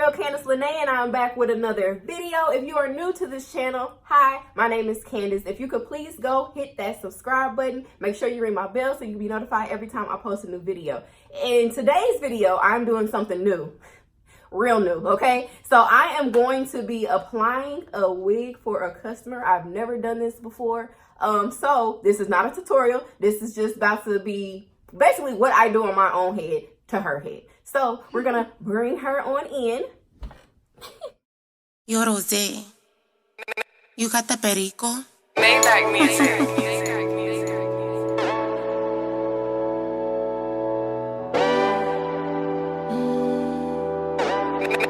girl Candace Lene, and I'm back with another video. If you are new to this channel, hi, my name is Candace. If you could please go hit that subscribe button, make sure you ring my bell so you'll be notified every time I post a new video. In today's video, I'm doing something new, real new, okay? So I am going to be applying a wig for a customer. I've never done this before. So this is not a tutorial. This is just about to be basically what I do on my own head to her head. So we're gonna bring her on in. Yo, Rosé, you got the perico? Maybach music.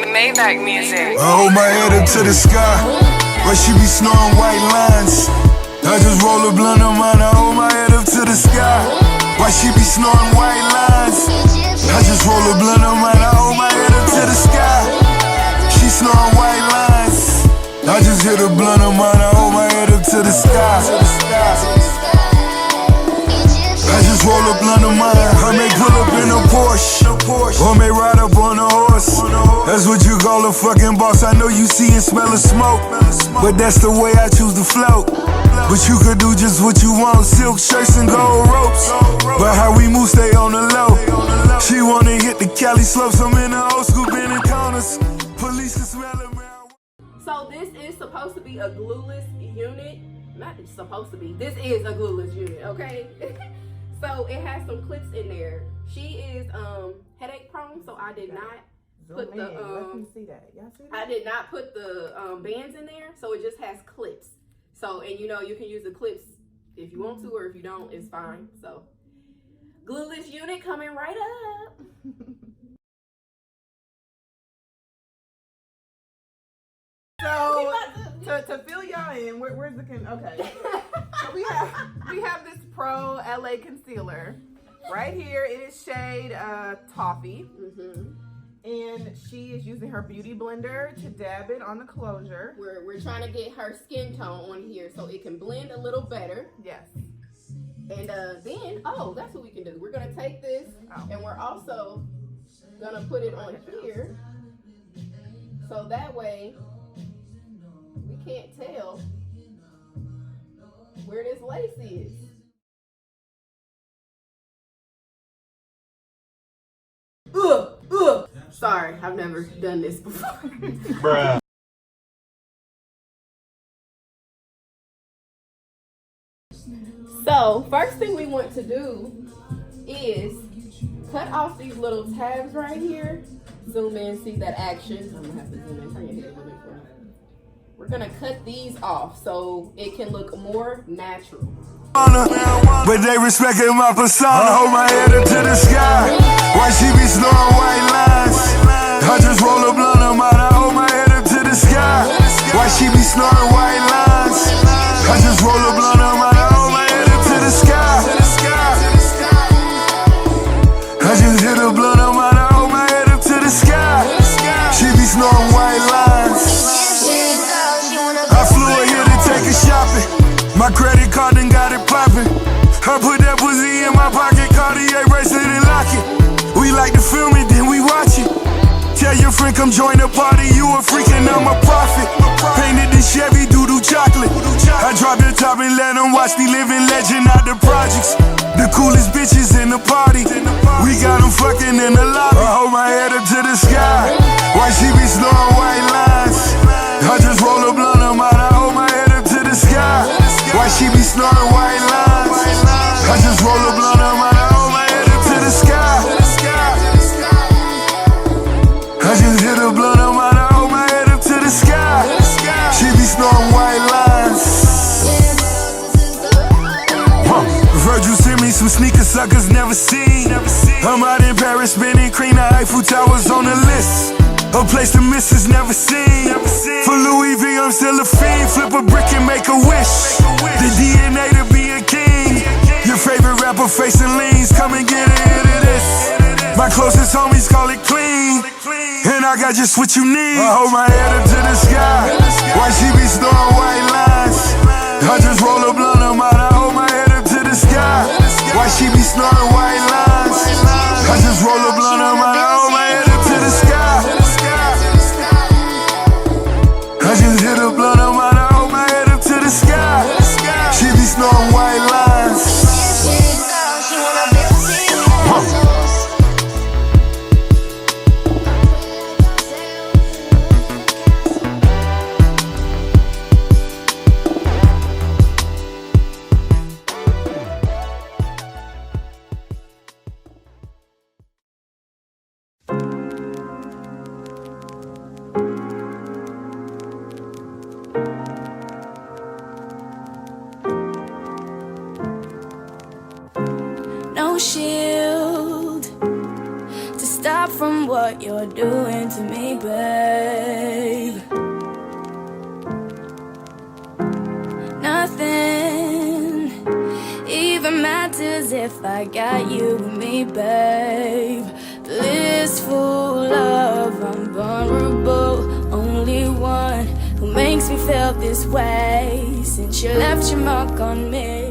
Maybach music. I hold my head up to the sky, where she be snoring white lines. I just roll a blunt of mine, I hold my head up to the sky, why she be snoring white lines. I just roll a blunt of mine, I hold my head up to the sky. She snoring white lines. I just hit a blunt of mine, I hold my head up to the sky. I just roll a blunt of mine, I may pull up in a Porsche, or may ride up on a horse. That's what you call a fucking boss. I know you see and smell the smoke, but that's the way I choose to float. But you could do just what you want, silk shirts and gold ropes. But how we move, stay on the low. She wanna hit the Cali slopes, I'm in the old school been encounters. Police can smell it, man. So this is supposed to be a glueless unit. Not supposed to be, this is a glueless unit, okay? So it has some clips in there. She is headache prone, so I did not put the let me see that. Y'all see that? I did not put the bands in there, so it just has clips. So, and you know, you can use the clips if you want to, or if you don't, it's fine. So, glueless unit coming right up. So to fill y'all in, where's the okay? So we have this Pro LA concealer right here. It is shade Toffee. And she is using her beauty blender to dab it on the closure. We're trying to get her skin tone on here so it can blend a little better. Yes. And then, oh, that's what we can do. We're gonna take this and we're also gonna put it on here. So that way we can't tell where this lace is. Sorry, I've never done this before. Bruh. So, first thing we want to do is cut off these little tabs right here. Zoom in, see that action. I'm gonna have to zoom in, turn your head a little bit for me. We're gonna cut these off so it can look more natural. But they respected my persona. Hold my head up to the sky, why she be snoring white lines. I just roll a blunt of mine, I hold my head up to the sky, why she be snoring white lines. I just roll a blunt of mine, I hold my head up to the sky. I just hit a blunt of mine, I hold my head up to the sky. She be snoring white lines. I flew her here to take her shopping. My credit card done got it poppin'. I put that pussy in my pocket, Cartier bracelet and lock it. We like to film it, then we watch it. Tell your friend come join the party, you a freak and I'm a prophet. Painted the Chevy doo-doo chocolate. I dropped the top and let them watch me living legend out the projects. The coolest bitches in the party. We got them fucking in the lobby. I hold my head up to the sky, why she be snoring white lines. I just roll a blunt of mine, I hold my head up to the sky, why she be snoring white lines. I just roll a blunt of mine, I hold my head up to the sky. I just hit a blunt of mine, I hold my head up to the sky. She be snoring white lines. Virgil sent me some sneakers suckers never seen. I'm out in Paris spinning cream, the Eiffel Tower's on the list. A place the missus never seen. For Louis V, I'm still a fiend. Flip a brick and make a wish. The DNA to be a king. Your favorite rapper facing leans. Come and get a hit of this. My closest homies call it clean. And I got just what you need. I hold my head up to the sky, why she be snoring white lines. I just roll a blunt of mine, I hold my head up to the sky, why she be snoring white lines. I just roll a blunt of mine, I hold my head up to the sky. shield to stop from what you're doing to me, babe. Nothing even matters if I got you with me, babe. Blissful love, I'm vulnerable. Only one who makes me feel this way since you left your mark on me.